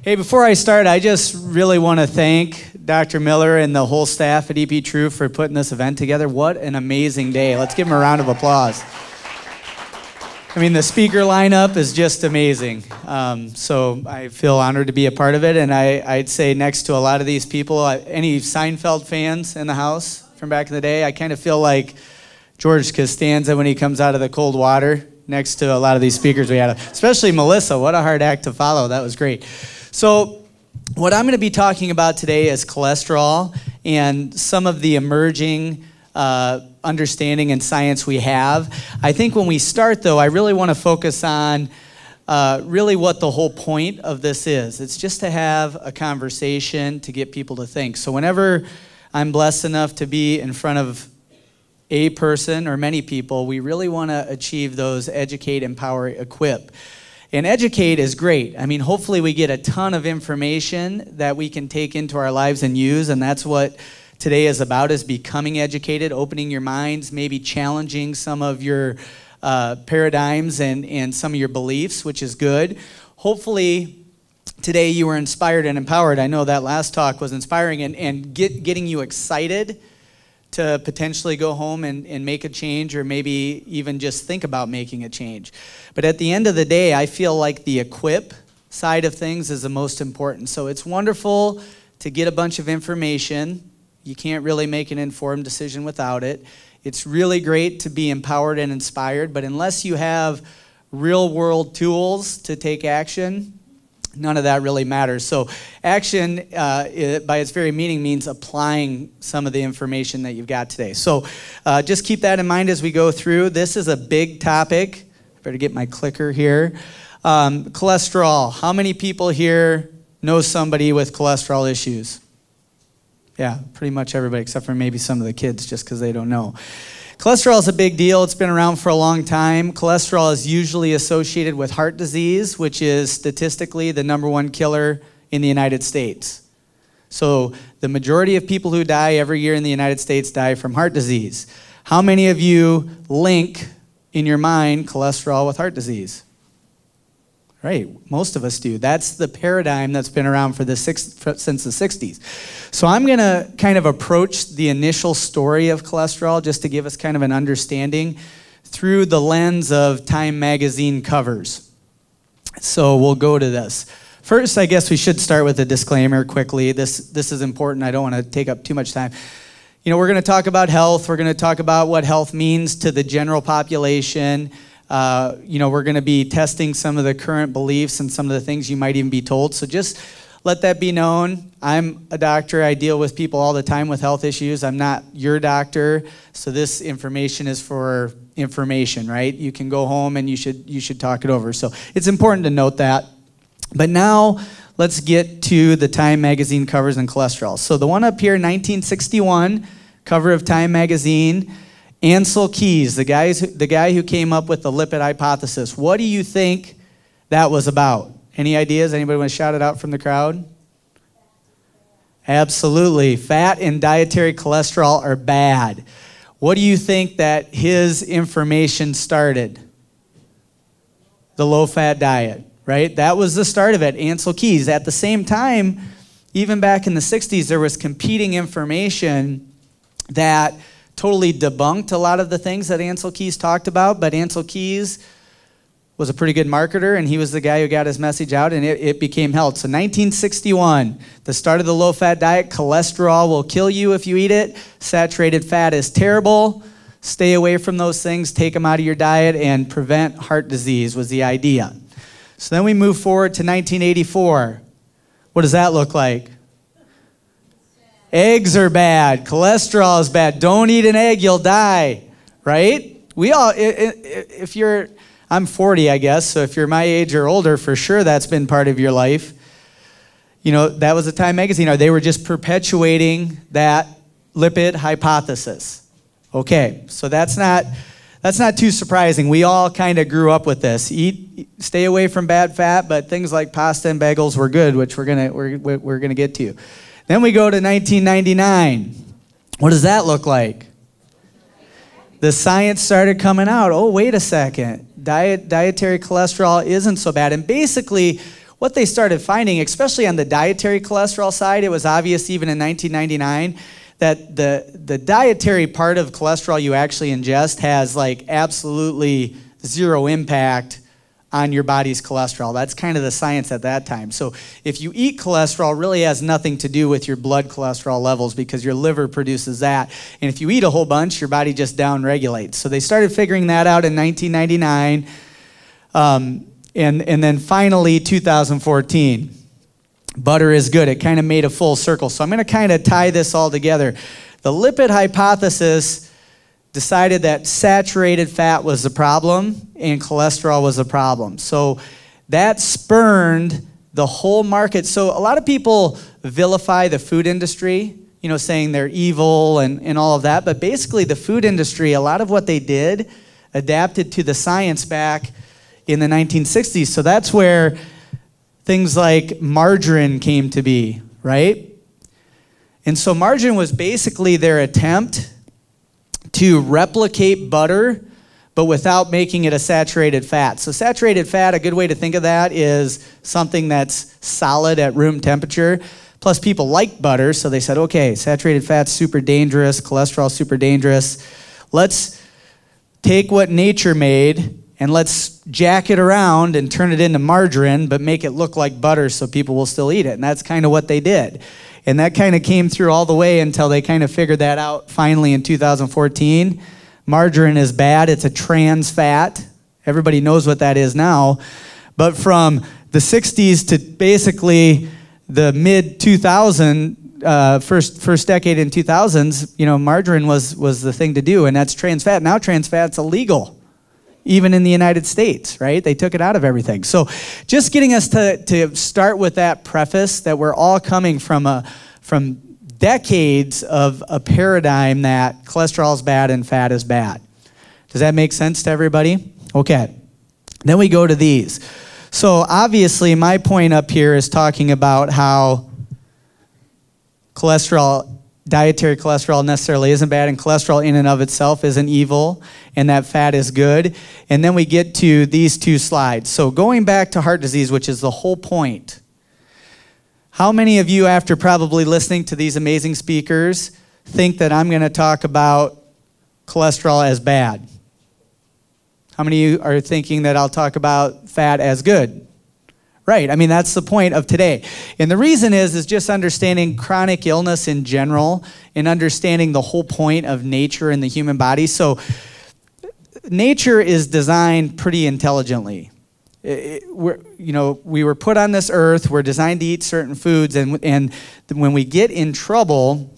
Hey, before I start, I just really want to thank Dr. Miller and the whole staff at EP True for putting this event together. What an amazing day. Let's give them a round of applause. I mean, the speaker lineup is just amazing. So I feel honored to be a part of it. And I'd say next to a lot of these people, any Seinfeld fans in the house from back in the day, I kind of feel like George Costanza when he comes out of the cold water next to a lot of these speakers we had, especially Melissa. What a hard act to follow. That was great. So what I'm going to be talking about today is cholesterol and some of the emerging understanding and science we have. I think when we start, though, I really want to focus on really what the whole point of this is. It's just to have a conversation to get people to think. So whenever I'm blessed enough to be in front of a person or many people, we really want to achieve those educate, empower, equip. And educate is great. I mean, hopefully we get a ton of information that we can take into our lives and use, and that's what today is about, is becoming educated, opening your minds, maybe challenging some of your paradigms and some of your beliefs, which is good. Hopefully today you were inspired and empowered. I know that last talk was inspiring and getting you excited to potentially go home and make a change, or maybe even just think about making a change. But at the end of the day, I feel like the equip side of things is the most important. So it's wonderful to get a bunch of information. You can't really make an informed decision without it. It's really great to be empowered and inspired, but unless you have real world tools to take action, none of that really matters. So action, by its very meaning, means applying some of the information that you've got today. So just keep that in mind as we go through. This is a big topic. I better get my clicker here. Cholesterol. How many people here know somebody with cholesterol issues? Yeah, pretty much everybody, except for maybe some of the kids, just because they don't know. Cholesterol is a big deal. It's been around for a long time. Cholesterol is usually associated with heart disease, which is statistically the #1 killer in the United States. So the majority of people who die every year in the United States die from heart disease. How many of you link in your mind cholesterol with heart disease? Right, most of us do. That's the paradigm that's been around since the 60s. So I'm going to kind of approach the initial story of cholesterol just to give us kind of an understanding through the lens of Time magazine covers. So we'll go to this. First, I guess we should start with a disclaimer quickly. This is important. I don't want to take up too much time. You know, we're going to talk about health. We're going to talk about what health means to the general population. We're going to be testing some of the current beliefs and some of the things you might even be told. So just let that be known. I'm a doctor. I deal with people all the time with health issues. I'm not your doctor. So this information is for information, right? You can go home and you should talk it over. So it's important to note that. But now let's get to the Time magazine covers and cholesterol. So the one up here, 1961, cover of Time magazine. Ancel Keys, the guy who came up with the lipid hypothesis. What do you think that was about? Any ideas? Anybody want to shout it out from the crowd? Absolutely. Fat and dietary cholesterol are bad. What do you think that his information started? The low-fat diet, right? That was the start of it, Ancel Keys. At the same time, even back in the 60s, there was competing information that totally debunked a lot of the things that Ancel Keys talked about, but Ancel Keys was a pretty good marketer, and he was the guy who got his message out, and it became held. So 1961, the start of the low-fat diet. Cholesterol will kill you if you eat it. Saturated fat is terrible. Stay away from those things. Take them out of your diet and prevent heart disease was the idea. So then we move forward to 1984. What does that look like? Eggs are bad. Cholesterol is bad. Don't eat an egg, you'll die, right? We all, if you're, I'm 40, I guess, so if you're my age or older, for sure that's been part of your life. You know, that was a Time magazine, or they were just perpetuating that lipid hypothesis. Okay, so that's not too surprising. We all kind of grew up with this. Stay away from bad fat, but things like pasta and bagels were good, which we're gonna get to. Then we go to 1999. What does that look like? The science started coming out. Oh, wait a second. Dietary cholesterol isn't so bad. And basically, what they started finding, especially on the dietary cholesterol side, it was obvious even in 1999 that the dietary part of cholesterol you actually ingest has like absolutely zero impact on your body's cholesterol. That's kind of the science at that time. So if you eat cholesterol, it really has nothing to do with your blood cholesterol levels because your liver produces that. And if you eat a whole bunch, your body just downregulates. So they started figuring that out in 1999. And then finally, 2014. Butter is good. It kind of made a full circle. So I'm going to kind of tie this all together. The lipid hypothesis decided that saturated fat was the problem and cholesterol was the problem. So that spurned the whole market. So a lot of people vilify the food industry, you know, saying they're evil and all of that. But basically the food industry, a lot of what they did adapted to the science back in the 1960s. So that's where things like margarine came to be, right? And so margarine was basically their attempt to replicate butter, but without making it a saturated fat. So saturated fat, a good way to think of that is something that's solid at room temperature. Plus people like butter, so they said, okay, saturated fat's super dangerous, cholesterol super dangerous. Let's take what nature made and let's jack it around and turn it into margarine, but make it look like butter so people will still eat it. And that's kind of what they did. And that kind of came through all the way until they kind of figured that out finally in 2014. Margarine is bad. It's a trans fat. Everybody knows what that is now. But from the 60s to basically the mid-2000s, first decade in 2000s, you know, margarine was the thing to do, and that's trans fat. Now trans fat's illegal, even in the United States, right? They took it out of everything. So just getting us to start with that preface that we're all coming from decades of a paradigm that cholesterol is bad and fat is bad. Does that make sense to everybody? Okay. Then we go to these. So obviously my point up here is talking about how dietary cholesterol necessarily isn't bad, and cholesterol in and of itself isn't evil, and that fat is good. And then we get to these two slides. So going back to heart disease, which is the whole point. How many of you, after probably listening to these amazing speakers, think that I'm going to talk about cholesterol as bad? How many of you are thinking that I'll talk about fat as good? Right, I mean, that's the point of today. And the reason is just understanding chronic illness in general and understanding the whole point of nature in the human body. So nature is designed pretty intelligently. We were put on this earth, we're designed to eat certain foods, and when we get in trouble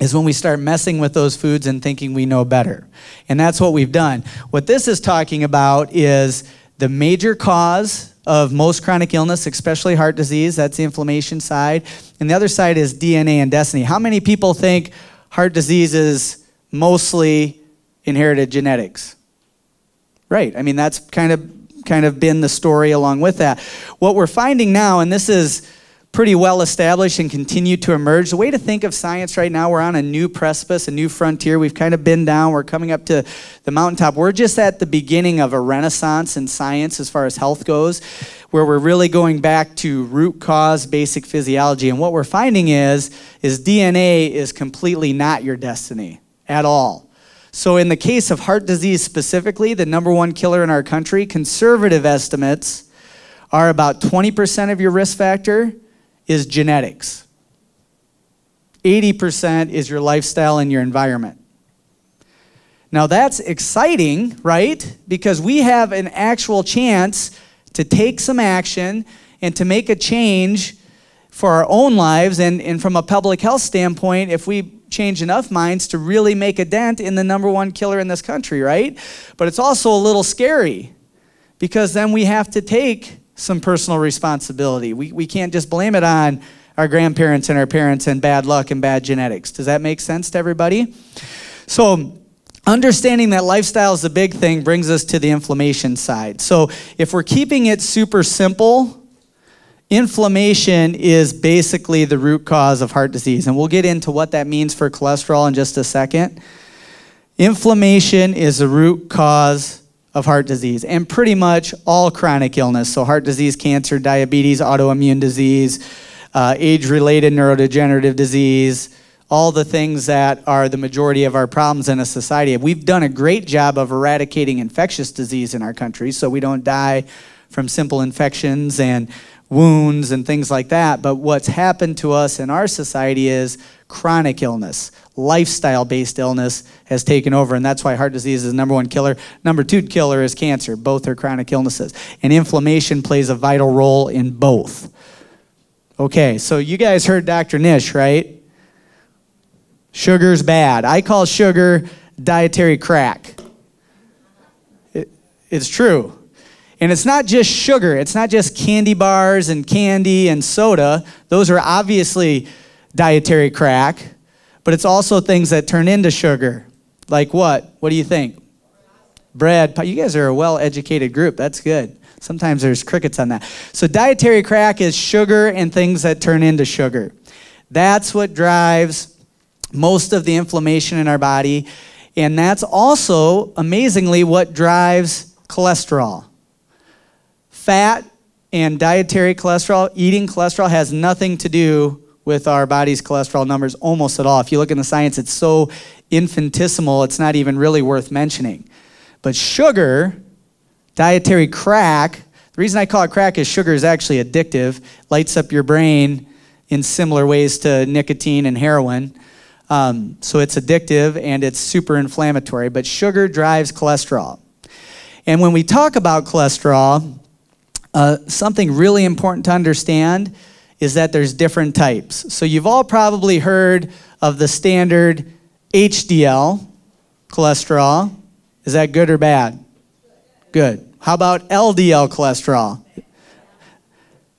is when we start messing with those foods and thinking we know better. And that's what we've done. What this is talking about is the major cause of most chronic illness, especially heart disease. That's the inflammation side. And the other side is DNA and destiny. How many people think heart disease is mostly inherited genetics? Right. I mean, that's kind of been the story along with that. What we're finding now, and this is pretty well established and continue to emerge, the way to think of science right now, we're on a new precipice, a new frontier. We've kind of been down. We're coming up to the mountaintop. We're just at the beginning of a renaissance in science as far as health goes, where we're really going back to root cause, basic physiology. And what we're finding is DNA is completely not your destiny at all. So in the case of heart disease specifically, the #1 killer in our country, conservative estimates are about 20% of your risk factor is genetics. 80% is your lifestyle and your environment. Now that's exciting, right? Because we have an actual chance to take some action and to make a change for our own lives, and from a public health standpoint, if we change enough minds to really make a dent in the #1 killer in this country, right? But it's also a little scary because then we have to take some personal responsibility. We can't just blame it on our grandparents and our parents and bad luck and bad genetics. Does that make sense to everybody? So understanding that lifestyle is the big thing brings us to the inflammation side. So if we're keeping it super simple, inflammation is basically the root cause of heart disease. And we'll get into what that means for cholesterol in just a second. Inflammation is the root cause of heart disease, and pretty much all chronic illness. So heart disease, cancer, diabetes, autoimmune disease, age-related neurodegenerative disease, all the things that are the majority of our problems in a society. We've done a great job of eradicating infectious disease in our country, so we don't die from simple infections and wounds and things like that. But what's happened to us in our society is chronic illness, lifestyle-based illness has taken over, and that's why heart disease is the #1 killer. #2 killer is cancer. Both are chronic illnesses. And inflammation plays a vital role in both. Okay, so you guys heard Dr. Nish, right? Sugar's bad. I call sugar dietary crack. It's true. And it's not just sugar. It's not just candy bars and candy and soda. Those are obviously dietary crack. But it's also things that turn into sugar. Like what? What do you think? Bread. You guys are a well-educated group. That's good. Sometimes there's crickets on that. So dietary crack is sugar and things that turn into sugar. That's what drives most of the inflammation in our body. And that's also, amazingly, what drives cholesterol. Fat and dietary cholesterol, eating cholesterol, has nothing to do with our body's cholesterol numbers almost at all. If you look in the science, it's so infinitesimal, it's not even really worth mentioning. But sugar, dietary crack, the reason I call it crack is sugar is actually addictive, lights up your brain in similar ways to nicotine and heroin. So it's addictive and it's super inflammatory, but sugar drives cholesterol. And when we talk about cholesterol, something really important to understand is that there's different types. So you've all probably heard of the standard HDL cholesterol. Is that good or bad? Good. How about LDL cholesterol?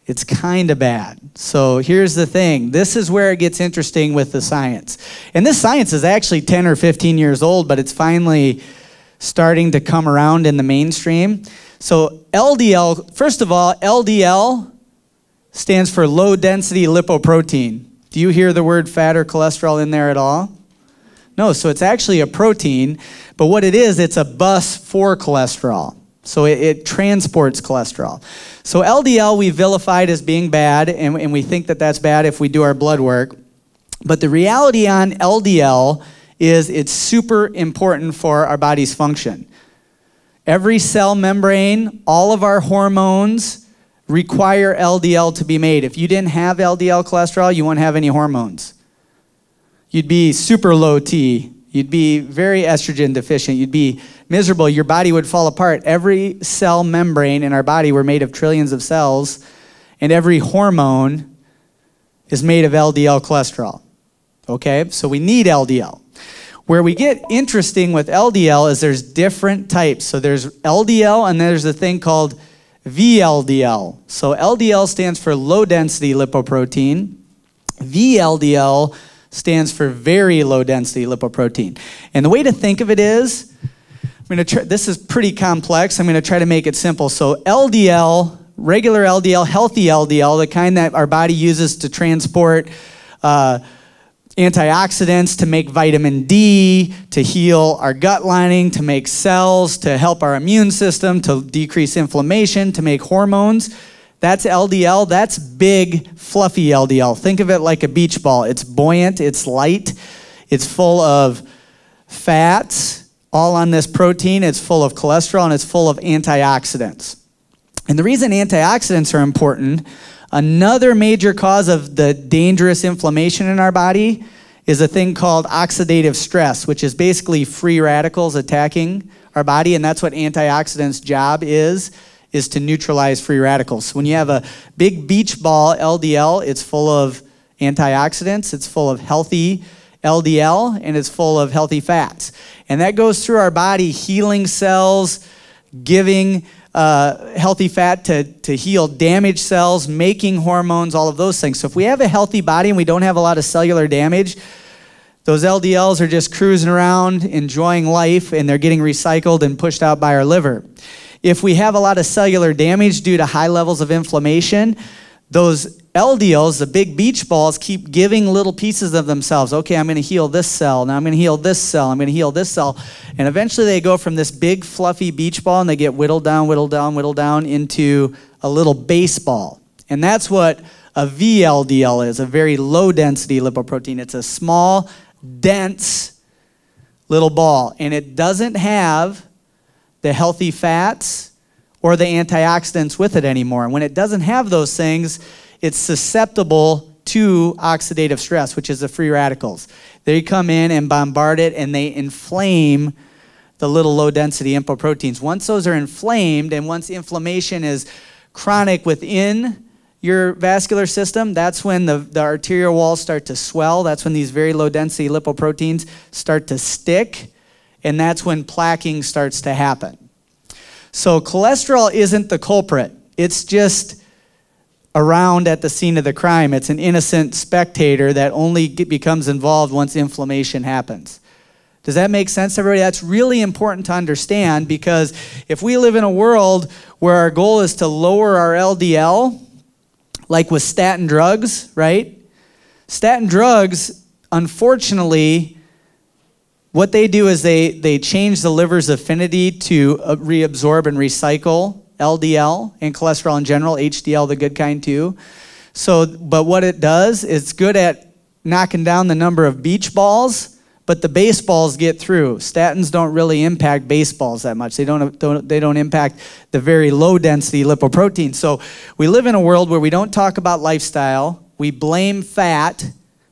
It's kind of bad. So here's the thing. This is where it gets interesting with the science. And this science is actually 10 or 15 years old, but it's finally starting to come around in the mainstream. So LDL, first of all, LDL stands for low density lipoprotein. Do you hear the word fat or cholesterol in there at all? No, so it's actually a protein, but what it is, it's a bus for cholesterol. So it transports cholesterol. So LDL we vilified as being bad, and we think that that's bad if we do our blood work. But the reality on LDL is it's super important for our body's function. Every cell membrane, all of our hormones require LDL to be made. If you didn't have LDL cholesterol, you wouldn't have any hormones. You'd be super low T. You'd be very estrogen deficient. You'd be miserable. Your body would fall apart. Every cell membrane in our body, we're made of trillions of cells, and every hormone is made of LDL cholesterol. Okay, so we need LDL. Where we get interesting with LDL is there's different types. So there's LDL and there's a thing called VLDL. So LDL stands for low density lipoprotein. VLDL stands for very low density lipoprotein. And the way to think of it is, this is pretty complex. I'm going to try to make it simple. So LDL, regular LDL, healthy LDL, the kind that our body uses to transport antioxidants, to make vitamin D, to heal our gut lining, to make cells, to help our immune system, to decrease inflammation, to make hormones. That's LDL. That's big, fluffy LDL. Think of it like a beach ball. It's buoyant, it's light, it's full of fats, all on this protein. It's full of cholesterol, and it's full of antioxidants. And the reason antioxidants are important, another major cause of the dangerous inflammation in our body is a thing called oxidative stress, which is basically free radicals attacking our body, and that's what antioxidants' job is to neutralize free radicals. So when you have a big beach ball LDL, it's full of antioxidants, it's full of healthy LDL, and it's full of healthy fats. And that goes through our body, healing cells, giving healthy fat to heal damaged cells, making hormones, all of those things. So if we have a healthy body and we don't have a lot of cellular damage, those LDLs are just cruising around, enjoying life, and they're getting recycled and pushed out by our liver. If we have a lot of cellular damage due to high levels of inflammation, those LDLs, the big beach balls, keep giving little pieces of themselves. Okay, I'm going to heal this cell. Now I'm going to heal this cell. I'm going to heal this cell. And eventually they go from this big fluffy beach ball and they get whittled down, whittled down, whittled down into a little baseball. And that's what a VLDL is, a very low density lipoprotein. It's a small, dense little ball. And it doesn't have the healthy fats or the antioxidants with it anymore. And when it doesn't have those things, it's susceptible to oxidative stress, which is the free radicals. They come in and bombard it, and they inflame the little low-density lipoproteins. Once those are inflamed, and once inflammation is chronic within your vascular system, that's when the arterial walls start to swell. That's when these very low-density lipoproteins start to stick, and that's when plaquing starts to happen. So cholesterol isn't the culprit. It's just around at the scene of the crime. It's an innocent spectator that only becomes involved once inflammation happens. Does that make sense, everybody? That's really important to understand, because if we live in a world where our goal is to lower our LDL, like with statin drugs, right? Statin drugs, unfortunately, what they do is they change the liver's affinity to reabsorb and recycle LDL and cholesterol in general, HDL, the good kind too. So, but what it does, it's good at knocking down the number of beach balls, but the baseballs get through. Statins don't really impact baseballs that much. They don't impact the very low density lipoprotein. So we live in a world where we don't talk about lifestyle. We blame fat,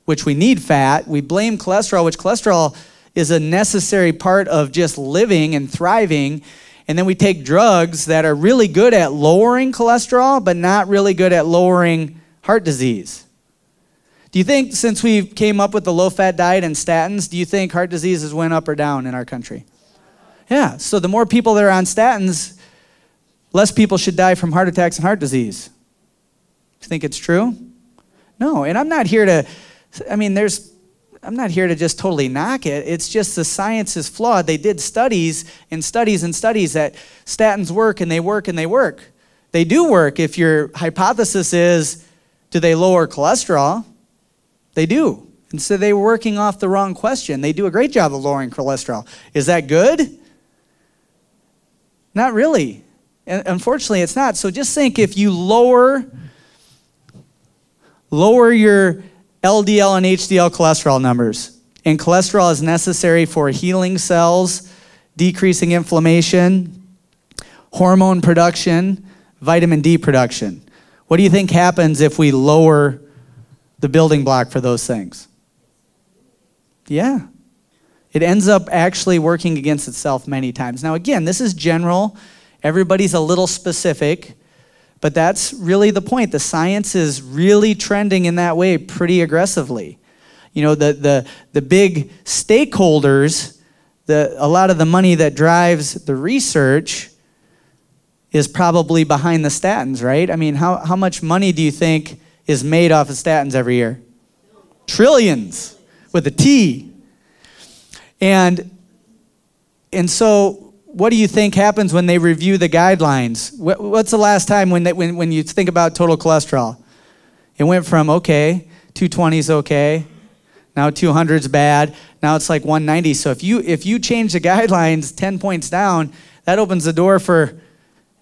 which we need fat. We blame cholesterol, which cholesterol is a necessary part of just living and thriving. And then we take drugs that are really good at lowering cholesterol, but not really good at lowering heart disease. Do you think, since we came up with the low-fat diet and statins, do you think heart disease has went up or down in our country? Yeah, so the more people that are on statins, less people should die from heart attacks and heart disease. Do you think it's true? No, and I'm not here to, I'm not here to just totally knock it. It's just the science is flawed. They did studies and studies and studies that statins work and they work and they work. They do work if your hypothesis is, do they lower cholesterol? They do. And so they were working off the wrong question. They do a great job of lowering cholesterol. Is that good? Not really. And unfortunately, it's not. So just think, if you lower your LDL and HDL cholesterol numbers, and cholesterol is necessary for healing cells, decreasing inflammation, hormone production, vitamin D production. What do you think happens if we lower the building block for those things? Yeah. It ends up actually working against itself many times. Now again, this is general. Everybody's a little specific. But that's really the point. The science is really trending in that way pretty aggressively. You know, the big stakeholders, a lot of the money that drives the research is probably behind the statins, right? I mean, how much money do you think is made off of statins every year? Trillions, with a T. And so, what do you think happens when they review the guidelines? What's the last time when you think about total cholesterol? It went from, okay, 220 is okay, now 200 is bad, now it's like 190. So if you change the guidelines 10 points down, that opens the door for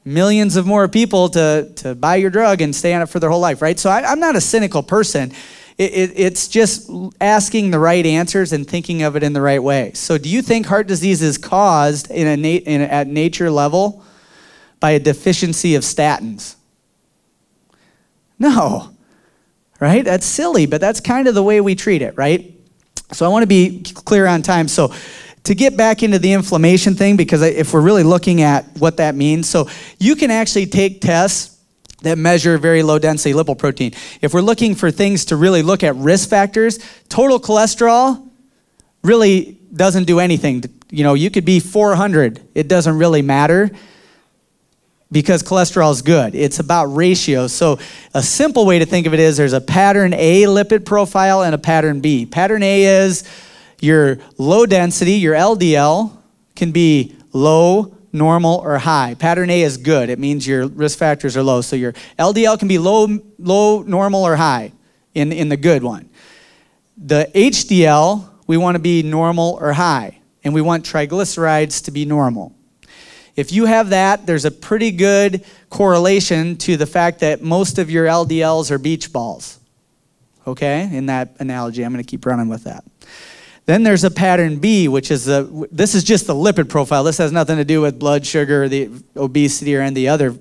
millions of more people to buy your drug and stay on it for their whole life, right? So I'm not a cynical person. It's just asking the right answers and thinking of it in the right way. So do you think heart disease is caused at nature level by a deficiency of statins? No, right? That's silly, but that's kind of the way we treat it, right? So I want to be clear on time. So to get back into the inflammation thing, because if we're really looking at what that means, so you can actually take tests that measure very low density lipoprotein. If we're looking for things to really look at risk factors, total cholesterol really doesn't do anything. You know, you could be 400. It doesn't really matter because cholesterol is good. It's about ratios. So a simple way to think of it is there's a pattern A lipid profile and a pattern B. Pattern A is your low density, your LDL, can be low, normal, or high. Pattern A is good. It means your risk factors are low. So your LDL can be low, normal, or high in the good one. The HDL, we want to be normal or high, and we want triglycerides to be normal. If you have that, there's a pretty good correlation to the fact that most of your LDLs are beach balls. Okay, in that analogy, I'm going to keep running with that. Then there's a pattern B, which is this is just the lipid profile. This has nothing to do with blood sugar, the obesity, or any other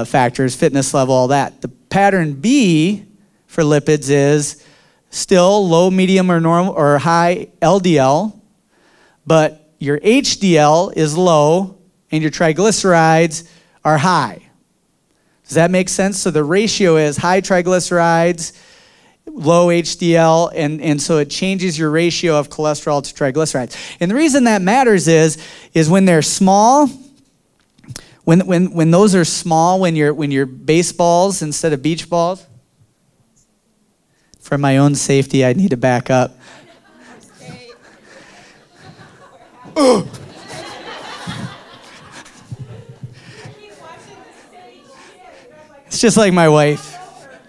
factors, fitness level, all that. The pattern B for lipids is still low, medium, or normal or high LDL, but your HDL is low and your triglycerides are high. Does that make sense? So the ratio is high triglycerides, low HDL, and so it changes your ratio of cholesterol to triglycerides. And the reason that matters is when they're small, when those are small, when you're baseballs instead of beach balls. For my own safety, I need to back up. It's just like my wife.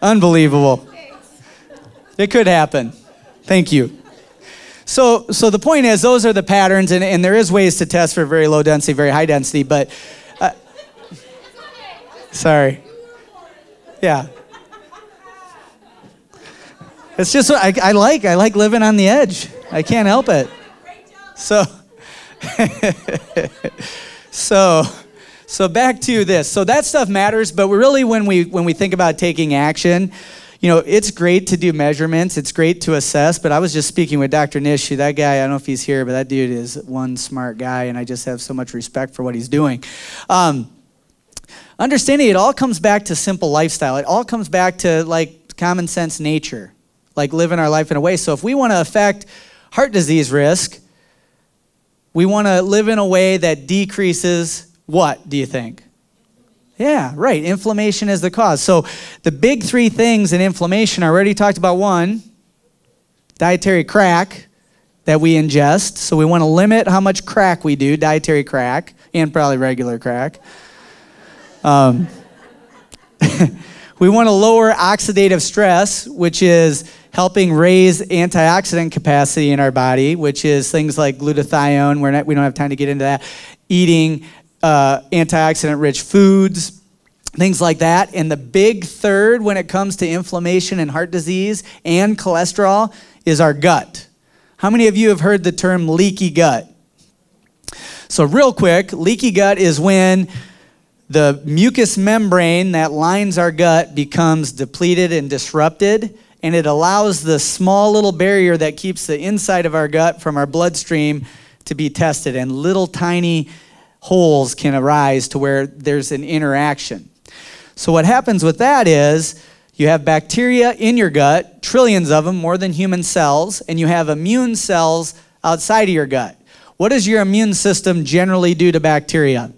Unbelievable. It could happen. Thank you. So the point is, those are the patterns, and there is ways to test for very low density, very high density, but sorry. Yeah. It's just I like living on the edge. I can't help it. So back to this. So that stuff matters, but really when we think about taking action, you know, it's great to do measurements. It's great to assess, but I was just speaking with Dr. Nish. That guy, I don't know if he's here, but that dude is one smart guy, and I just have so much respect for what he's doing. Understanding it all comes back to simple lifestyle. It all comes back to like common sense nature, like living our life in a way. So if we want to affect heart disease risk, we want to live in a way that decreases what, do you think? Yeah, right. Inflammation is the cause. So the big three things in inflammation, I already talked about one, dietary crack that we ingest. So we want to limit how much crack we do, dietary crack, and probably regular crack. We want to lower oxidative stress, which is helping raise antioxidant capacity in our body, which is things like glutathione. We don't have time to get into that. Eating antioxidant-rich foods, things like that. And the big third when it comes to inflammation and heart disease and cholesterol is our gut. How many of you have heard the term leaky gut? So real quick, leaky gut is when the mucous membrane that lines our gut becomes depleted and disrupted, and it allows the small little barrier that keeps the inside of our gut from our bloodstream to be tested, and little tiny holes can arise to where there's an interaction. So what happens with that is you have bacteria in your gut, trillions of them, more than human cells, and you have immune cells outside of your gut. What does your immune system generally do to bacteria?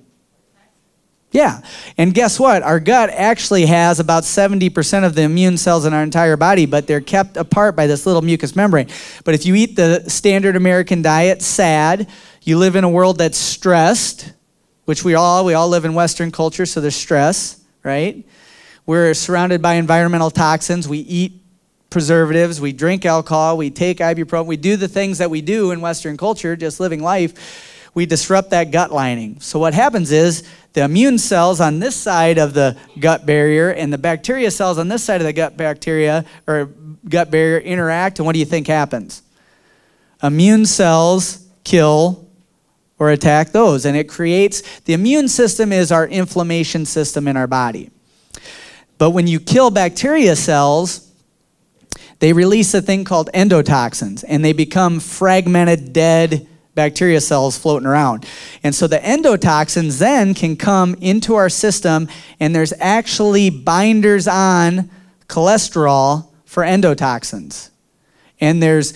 Yeah, and guess what? Our gut actually has about 70% of the immune cells in our entire body, but they're kept apart by this little mucous membrane. But if you eat the standard American diet, SAD, you live in a world that's stressed, which we all live in Western culture, so there's stress, right? We're surrounded by environmental toxins. We eat preservatives. We drink alcohol. We take ibuprofen. We do the things that we do in Western culture, just living life. We disrupt that gut lining. So what happens is the immune cells on this side of the gut barrier and the bacteria cells on this side of the gut barrier interact, and what do you think happens? Immune cells kill or attack those, and it creates, the immune system is our inflammation system in our body. But when you kill bacteria cells, they release a thing called endotoxins, and they become fragmented, dead bacteria cells floating around. And so the endotoxins then can come into our system, and there's actually binders on cholesterol for endotoxins. And there's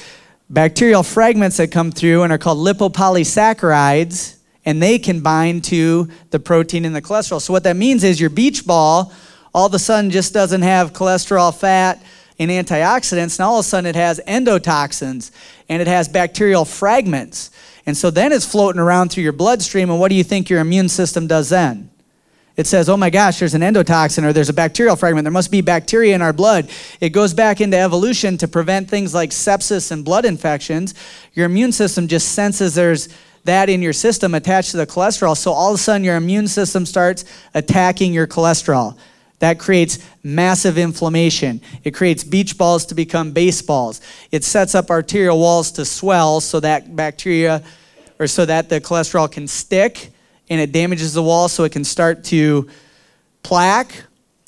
bacterial fragments that come through and are called lipopolysaccharides, and they can bind to the protein in the cholesterol. So what that means is your beach ball all of a sudden just doesn't have cholesterol, fat, and antioxidants. Now all of a sudden it has endotoxins, and it has bacterial fragments. And so then it's floating around through your bloodstream, and what do you think your immune system does then? It says, oh my gosh, there's an endotoxin or there's a bacterial fragment. There must be bacteria in our blood. It goes back into evolution to prevent things like sepsis and blood infections. Your immune system just senses there's that in your system attached to the cholesterol. So all of a sudden your immune system starts attacking your cholesterol. That creates massive inflammation. It creates beach balls to become baseballs. It sets up arterial walls to swell so that bacteria, or so that the cholesterol can stick, and it damages the wall so it can start to plaque,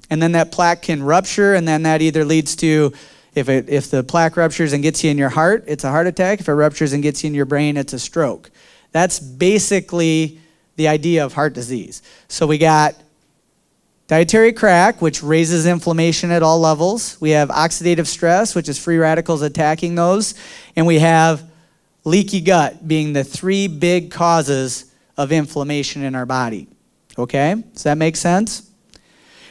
and then that plaque can rupture, and then that either leads to, if the plaque ruptures and gets you in your heart, it's a heart attack. If it ruptures and gets you in your brain, it's a stroke. That's basically the idea of heart disease. So we got dietary crack, which raises inflammation at all levels. We have oxidative stress, which is free radicals attacking those. And we have leaky gut being the three big causes of inflammation in our body. Okay? Does that make sense?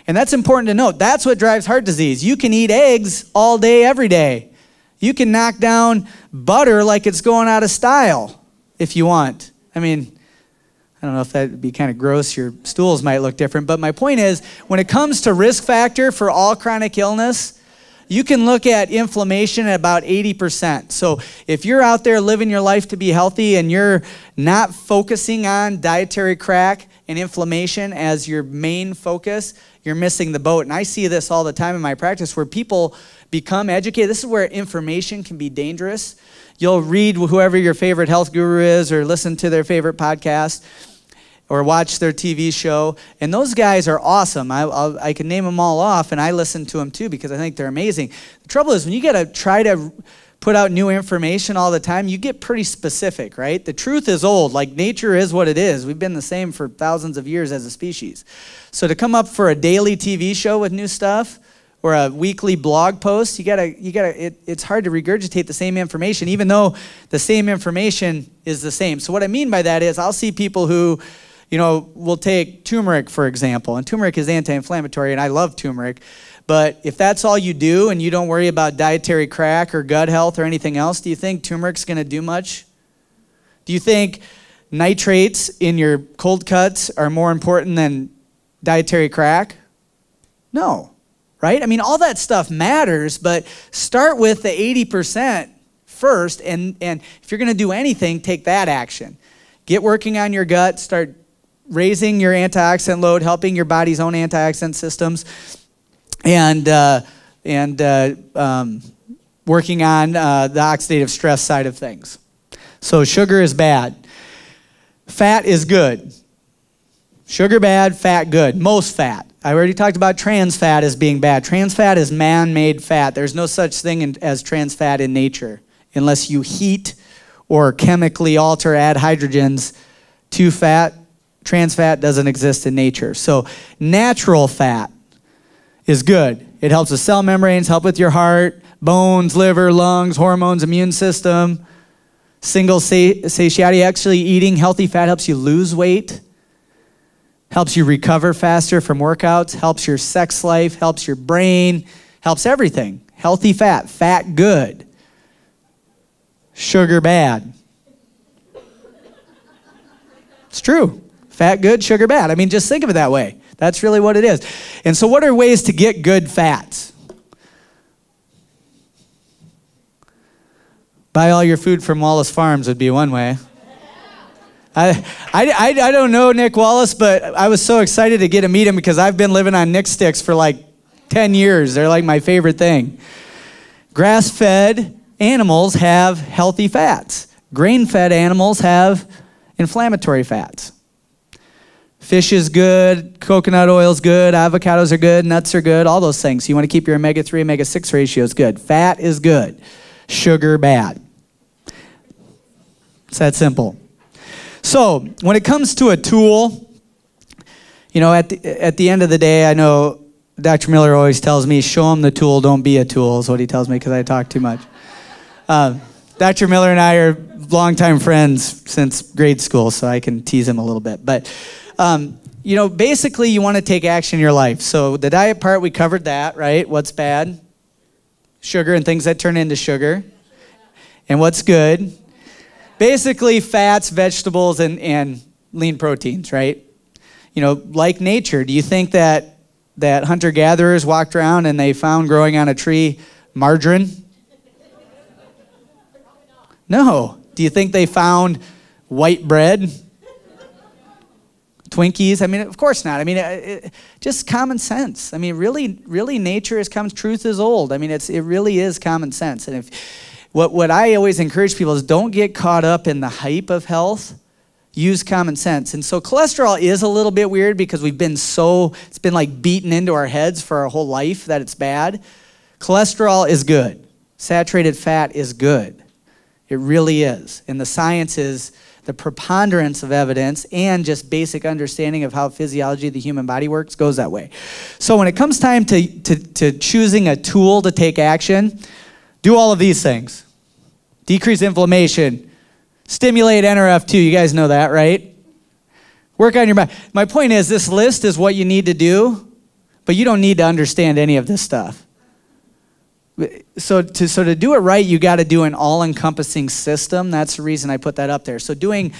And that's important to note. That's what drives heart disease. You can eat eggs all day, every day. You can knock down butter like it's going out of style if you want. I mean, I don't know if that would be kind of gross. Your stools might look different. But my point is, when it comes to risk factor for all chronic illness, you can look at inflammation at about 80%. So if you're out there living your life to be healthy and you're not focusing on dietary crack and inflammation as your main focus, you're missing the boat. And I see this all the time in my practice where people become educated. This is where information can be dangerous. You'll read whoever your favorite health guru is or listen to their favorite podcast or watch their TV show. And those guys are awesome. I can name them all off, and I listen to them too because I think they're amazing. The trouble is when you got to try to put out new information all the time, you get pretty specific, right? The truth is old. Like, nature is what it is. We've been the same for thousands of years as a species. So to come up for a daily TV show with new stuff or a weekly blog post, it's hard to regurgitate the same information, even though the same information is the same. So what I mean by that is I'll see people who, we'll take turmeric, for example. And turmeric is anti-inflammatory, and I love turmeric. But if that's all you do and you don't worry about dietary crack or gut health or anything else, do you think turmeric's going to do much? Do you think nitrates in your cold cuts are more important than dietary crack? No, right? I mean, all that stuff matters, but start with the 80% first, and if you're going to do anything, take that action. Get working on your gut, start raising your antioxidant load, helping your body's own antioxidant systems, and working on the oxidative stress side of things. So sugar is bad. Fat is good. Sugar bad, fat good. Most fat. I already talked about trans fat as being bad. Trans fat is man-made fat. There's no such thing as trans fat in nature unless you heat or chemically alter, add hydrogens to fat. Trans fat doesn't exist in nature. So natural fat is good. It helps with cell membranes, help with your heart, bones, liver, lungs, hormones, immune system. Single satiety, actually eating healthy fat helps you lose weight, helps you recover faster from workouts, helps your sex life, helps your brain, helps everything. Healthy fat, fat good. Sugar bad. It's true. Fat good, sugar bad. I mean, just think of it that way. That's really what it is. And so what are ways to get good fats? Buy all your food from Wallace Farms would be one way. I don't know Nick Wallace, but I was so excited to get to meet him because I've been living on Nick sticks for like 10 years. They're like my favorite thing. Grass-fed animals have healthy fats. Grain-fed animals have inflammatory fats. Fish is good, coconut oil is good, avocados are good, nuts are good, all those things. You want to keep your omega-3, omega-6 ratios good. Fat is good. Sugar bad. It's that simple. So when it comes to a tool, at the end of the day, I know Dr. Miller always tells me, show him the tool, don't be a tool, is what he tells me because I talk too much. Dr. Miller and I are longtime friends since grade school, so I can tease him a little bit. But, basically you want to take action in your life. So the diet part, we covered that, right? What's bad? Sugar and things that turn into sugar. And what's good? Basically fats, vegetables, and lean proteins, right? You know, like nature, do you think that hunter-gatherers walked around and they found growing on a tree margarine? No. Do you think they found white bread? Twinkies? I mean, of course not. I mean, just common sense. I mean, really nature is common. Truth is old. I mean, it really is common sense. And what I always encourage people is don't get caught up in the hype of health. Use common sense. And so cholesterol is a little bit weird because it's been like beaten into our heads for our whole life that it's bad. Cholesterol is good. Saturated fat is good. It really is. And the science is the preponderance of evidence and just basic understanding of how physiology of the human body works goes that way. So when it comes time to choosing a tool to take action, do all of these things. Decrease inflammation. Stimulate NRF2. You guys know that, right? Work on your mind. My point is this list is what you need to do, but you don't need to understand any of this stuff. So to do it right, you got to do an all-encompassing system. That's the reason I put that up there. So doing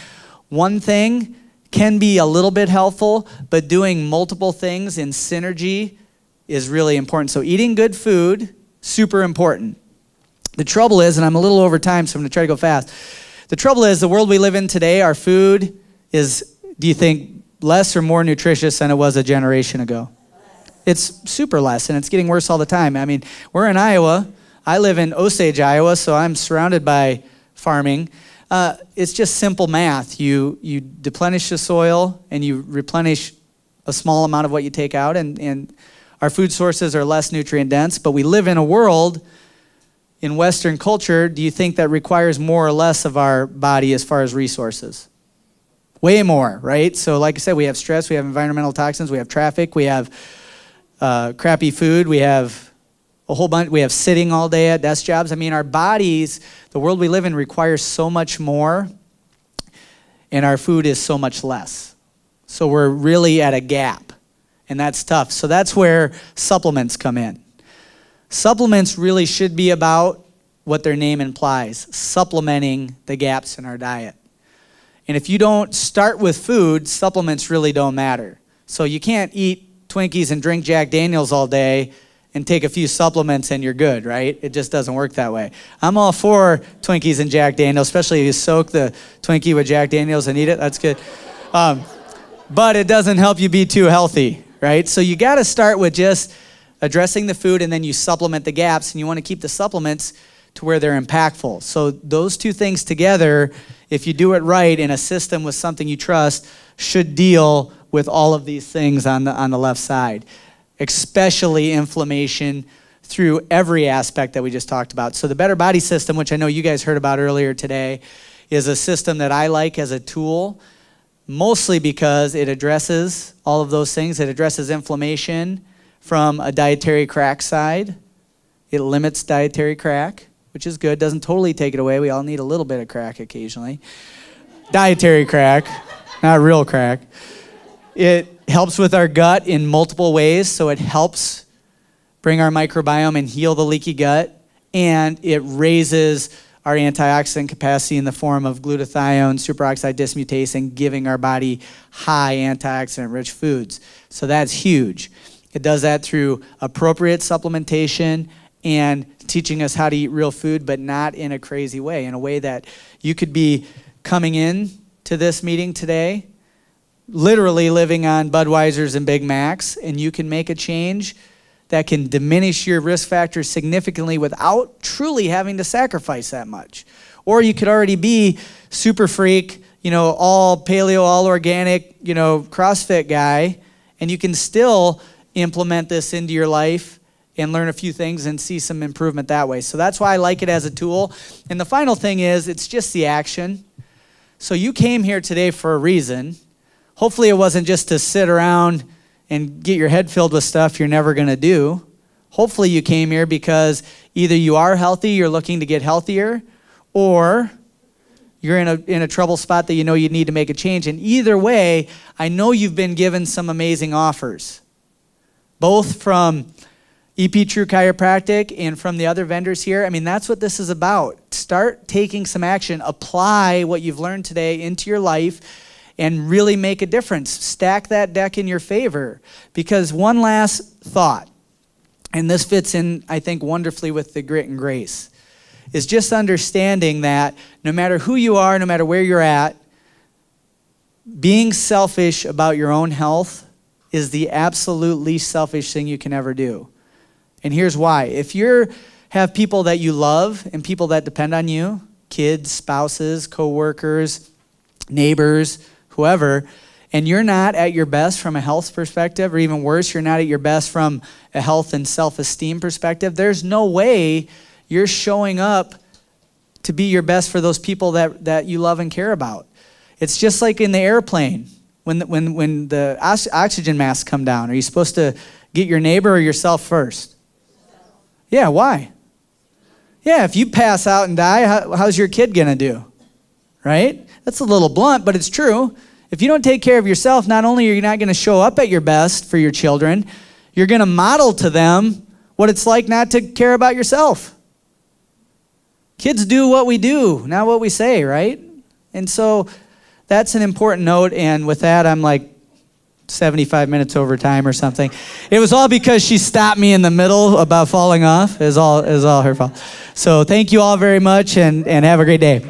one thing can be a little bit helpful, but doing multiple things in synergy is really important. So eating good food, super important. The trouble is, and I'm a little over time, so I'm going to try to go fast. The trouble is, the world we live in today, our food is, do you think, less or more nutritious than it was a generation ago? It's super less, and it's getting worse all the time. I mean, we're in Iowa. I live in Osage, Iowa, so I'm surrounded by farming. It's just simple math. You deplenish the soil, and you replenish a small amount of what you take out, and our food sources are less nutrient dense, but we live in a world in Western culture, do you think that requires more or less of our body as far as resources? Way more, right? So like I said, we have stress, we have environmental toxins, we have traffic, we have crappy food, we have a whole bunch, we have sitting all day at desk jobs. I mean, our bodies, the world we live in requires so much more, and our food is so much less. So we're really at a gap, and that's tough. So that's where supplements come in. Supplements really should be about what their name implies, supplementing the gaps in our diet. And if you don't start with food, supplements really don't matter. So you can't eat Twinkies and drink Jack Daniels all day and take a few supplements and you're good, right? It just doesn't work that way. I'm all for Twinkies and Jack Daniels, especially if you soak the Twinkie with Jack Daniels and eat it, that's good. But it doesn't help you be too healthy, right? So you gotta start with just addressing the food, and then you supplement the gaps, and you wanna keep the supplements to where they're impactful. So those two things together, if you do it right in a system with something you trust, should deal with all of these things on the left side, especially inflammation through every aspect that we just talked about. So the Better Body System, which I know you guys heard about earlier today, is a system that I like as a tool, mostly because it addresses all of those things. It addresses inflammation from a dietary crack side. It limits dietary crack, which is good. Doesn't totally take it away. We all need a little bit of crack occasionally. Dietary crack, not real crack. It helps with our gut in multiple ways, so it helps bring our microbiome and heal the leaky gut, and it raises our antioxidant capacity in the form of glutathione, superoxide dismutase, and giving our body high antioxidant-rich foods. So that's huge. It does that through appropriate supplementation and teaching us how to eat real food, but not in a crazy way, in a way that you could be coming in to this meeting today, literally living on Budweisers and Big Macs, and you can make a change that can diminish your risk factors significantly without truly having to sacrifice that much. Or you could already be super freak, all paleo, all organic, CrossFit guy, and you can still implement this into your life and learn a few things and see some improvement that way. So that's why I like it as a tool. And the final thing is, it's just the action. So you came here today for a reason. Hopefully it wasn't just to sit around and get your head filled with stuff you're never gonna do. Hopefully you came here because either you are healthy, you're looking to get healthier, or you're in a trouble spot that you know you need to make a change. And either way, I know you've been given some amazing offers, both from EP True Chiropractic and from the other vendors here, I mean, that's what this is about. Start taking some action. Apply what you've learned today into your life and really make a difference. Stack that deck in your favor. Because one last thought, and this fits in, I think, wonderfully with the grit and grace, is just understanding that no matter who you are, no matter where you're at, being selfish about your own health is the absolute least selfish thing you can ever do. And here's why. If you have people that you love and people that depend on you, kids, spouses, coworkers, neighbors, whoever, and you're not at your best from a health perspective, or even worse, you're not at your best from a health and self-esteem perspective, there's no way you're showing up to be your best for those people that you love and care about. It's just like in the airplane. When the oxygen masks come down, are you supposed to get your neighbor or yourself first? Yeah, why? Yeah, if you pass out and die, how's your kid going to do? Right? That's a little blunt, but it's true. If you don't take care of yourself, not only are you not going to show up at your best for your children, you're going to model to them what it's like not to care about yourself. Kids do what we do, not what we say, right? And so that's an important note, and with that, I'm like 75 minutes over time or something. It was all because she stopped me in the middle about falling off. It was all her fault. So thank you all very much, and have a great day.